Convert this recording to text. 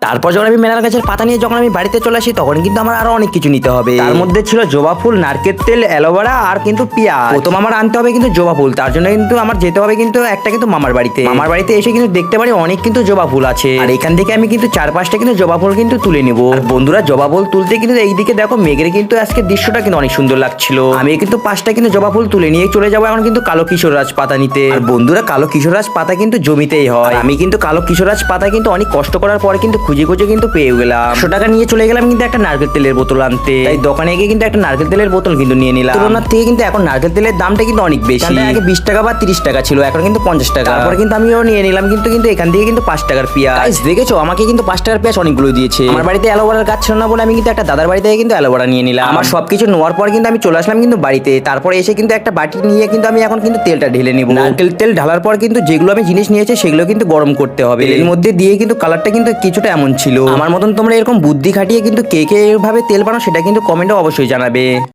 তারপর যখন আমি মেলার গাছের পাতা নিয়ে যখন আমি বাড়িতে চলে আসি তখন কিন্তু আমার আরো অনেক কিছু নিতে হবে। তার মধ্যে ছিল জবা ফুল, নারকেল তেল, অ্যালোভেরা আর কিন্তু পেঁয়াজ। প্রথম আমার আনতে হবে কিন্তু জবা ফুল, তার জন্য কিন্তু আমার যেতে হবে কিন্তু একটা কিন্তু মামার বাড়িতে এসে কিন্তু দেখতে পারি অনেক কিন্তু জবা ফুল আছে। আর এখান থেকে আমি কিন্তু 4-5টা কিন্তু জবা ফুল কিন্তু তুলে নিব। বন্ধুরা জবা ফুল তুলতে কিন্তু এইদিকে দেখো মেঘের কিন্তু আজকে দৃশ্যটা কিন্তু অনেক সুন্দর লাগছিল। আমি কিন্তু 5টা কিন্তু জবা ফুল তুলে নিয়ে চলে যাবো এখন কিন্তু কালো কিশোররাজ পাতা নিতে। আর বন্ধুরা কালো কিশোররাজ পাতা কিন্তু জমিতেই হয়। আমি কিন্তু কালো কিশোররাজ পাতা কিন্তু অনেক কষ্ট করার পরে কিন্তু খুঁজে কিন্তু পেয়ে গেলাম। 100 টাকা নিয়ে চলে গেলাম কিন্তু একটা নারকেল তেলের বোতল আনতে। তাই দোকানে গিয়ে কিন্তু একটা নারকেল তেলের বোতল কিন্তু নিয়ে নিলাম। তুলনার থেকে কিন্তু এখন নারকেল তেলের দামটা কিন্তু অনেক বেশি। আগে 20 টাকা বা 30 টাকা ছিল, এখন কিন্তু 50 টাকা। তারপর কিন্তু আমিও নিয়ে নিলাম কিন্তু এখান থেকে কিন্তু 5 টাকার পেঁয়াজ। দেখেছো আমাকে কিন্তু 5 টাকার পেঁয়াজ অনেকগুলো দিয়েছে। আমার বাড়িতে অ্যালোভেরার গাছ ছিল না বলে আমি কিন্তু একটা দাদার বাড়ি থেকে কিন্তু অ্যালোভেরা নিয়ে নিলাম। আমার সবকিছু নেওয়ার পর কিন্তু আমি চলে আসলাম কিন্তু বাড়িতে। তারপরে এসে কিন্তু একটা বাটি নিয়ে কিন্তু আমি এখন কিন্তু তেলটা ঢেলে নিব। নারকেল তেল ঢালার পর কিন্তু যেগুলো আমি জিনিস নিয়েছি সেগুলো কিন্তু গরম করতে হবে। এর মধ্যে দিয়ে কিন্তু কালারটা কিন্তু কিছুটা এমন ছিল। আমার মতন তোমরা এরকম বুদ্ধি খাটিয়ে কিন্তু কে কে এভাবে তেল বানাও সেটা কিন্তু কমেন্টে অবশ্যই জানাবে।